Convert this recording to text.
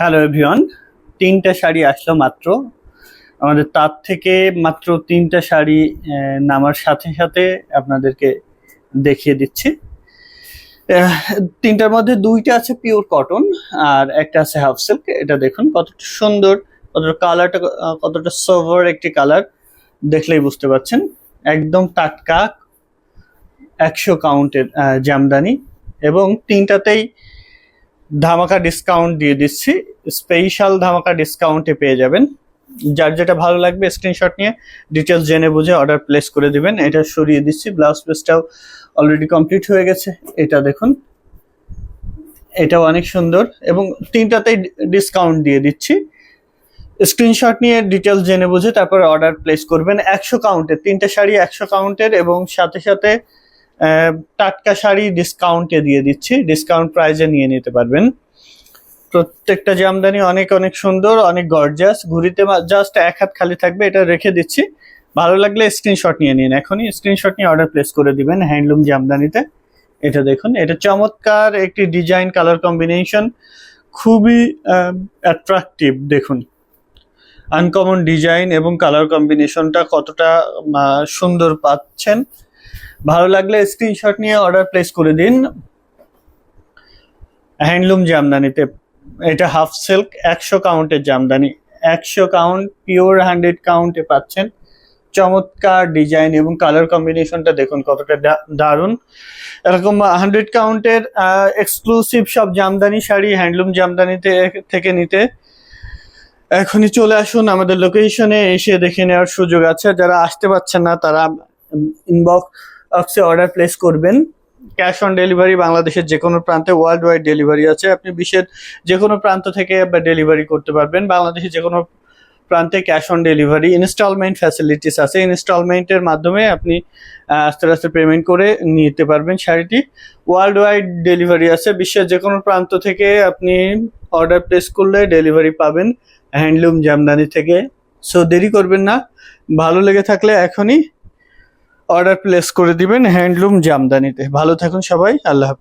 Hello everyone, তিনটা শাড়ি আসলো মাত্র আমাদের তার থেকে। মাত্র তিনটা শাড়ি নামার সাথে সাথে আপনাদেরকে দেখিয়ে দিচ্ছি। আহ, তিনটার মধ্যে দুইটা আছে পিওর কটন আর একটা আছে হাফ সিল্ক। এটা দেখুন কতটা সুন্দর, কতটা কালারটা, কতটা সোভার একটি কালার, দেখলেই বুঝতে পারছেন। একদম টাটকা 100 কাউন্টের জামদানি, এবং তিনটাতেই ধামাকা ডিসকাউন্ট দিয়ে দিচ্ছি। স্পেশাল ধামাকা ডিসকাউন্টে পেয়ে যাবেন। যার যেটা ভালো লাগবে স্ক্রিনশট নিয়ে ডিটেলস জেনে বুঝে অর্ডার প্লেস করে দিবেন। এটা সরিয়ে দিচ্ছি, ব্লাউজ পিসটাও অলরেডি কমপ্লিট হয়ে গেছে। এটা দেখুন, এটাও অনেক সুন্দর এবং তিনটাতেই ডিসকাউন্ট দিয়ে দিচ্ছি। স্ক্রিনশট নিয়ে ডিটেলস জেনে বুঝে তারপরে অর্ডার প্লেস করবেন। 100 কাউন্টের তিনটা শাড়ি, 100 কাউন্টের, এবং সাথে সাথে টাটকা শাড়ি ডিসকাউন্টে দিয়ে দিচ্ছি। ডিসকাউন্ট প্রাইজে নিয়ে নিতে পারবেন। প্রত্যেকটা জামদানি অনেক অনেক সুন্দর, অনেক গর্জিয়াস। ঘুরিতে জাস্ট এক হাত খালি থাকবে, এটা রেখে দিচ্ছি। ভালো লাগলে স্ক্রিনশট নিয়ে নিন, এখনই স্ক্রিনশট নিয়ে অর্ডার প্লেস করে দিবেন হ্যান্ডলুম জামদানিতে। এটা দেখুন, এটা চমৎকার একটি ডিজাইন, কালার কম্বিনেশন খুবই অ্যাট্রাকটিভ। দেখুন আনকমন ডিজাইন এবং কালার কম্বিনেশনটা কতটা সুন্দর পাচ্ছেন। ভালো লাগলে স্ক্রিনশট নিয়ে অর্ডার প্লেস করে দিন হ্যান্ডলুম জামদানিতে। এটা হাফ সিল্ক 100 কাউন্টের জামদানি, 100 কাউন্ট পিওর 100 কাউন্টে পাচ্ছেন। চমৎকার ডিজাইন এবং কালার কম্বিনেশনটা দেখুন কতটা দারুণ। এরকম 100 কাউন্টের এক্সক্লুসিভ সব জামদানি শাড়ি হ্যান্ডলুম জামদানিতে থেকে নিতে এখনই চলে আসুন আমাদের লোকেশনে, এসে দেখে নেওয়ার সুযোগ আছে। যারা আসতে পারছেন না তারা ইনবক্সে অর্ডার প্লেস করবেন। ক্যাশ অন ডেলিভারি বাংলাদেশের যে কোনো প্রান্তে, ওয়ার্ল্ড ওয়াইড ডেলিভারি আছে। আপনি বিশ্বের যে কোনো প্রান্ত থেকে ডেলিভারি করতে পারবেন। বাংলাদেশের যে কোনো প্রান্তে cash on delivery, installment facilities আছে। ইনস্টলমেন্টের মাধ্যমে আপনি আস্তে আস্তে পেমেন্ট করে নিতে পারবেন শাড়িটি। ওয়ার্ল্ড ওয়াইড ডেলিভারি আছে, বিশ্বের যে কোনো প্রান্ত থেকে আপনি অর্ডার প্লেস করলে ডেলিভারি পাবেন হ্যান্ডলুম জামদানি থেকে। সো দেরি করবেন না, ভালো লেগে থাকলে এখনই অর্ডার প্লেস করে দিবেন হ্যান্ডলুম জামদানিতে। ভালো থাকুন সবাই, আল্লাহ হাফেজ।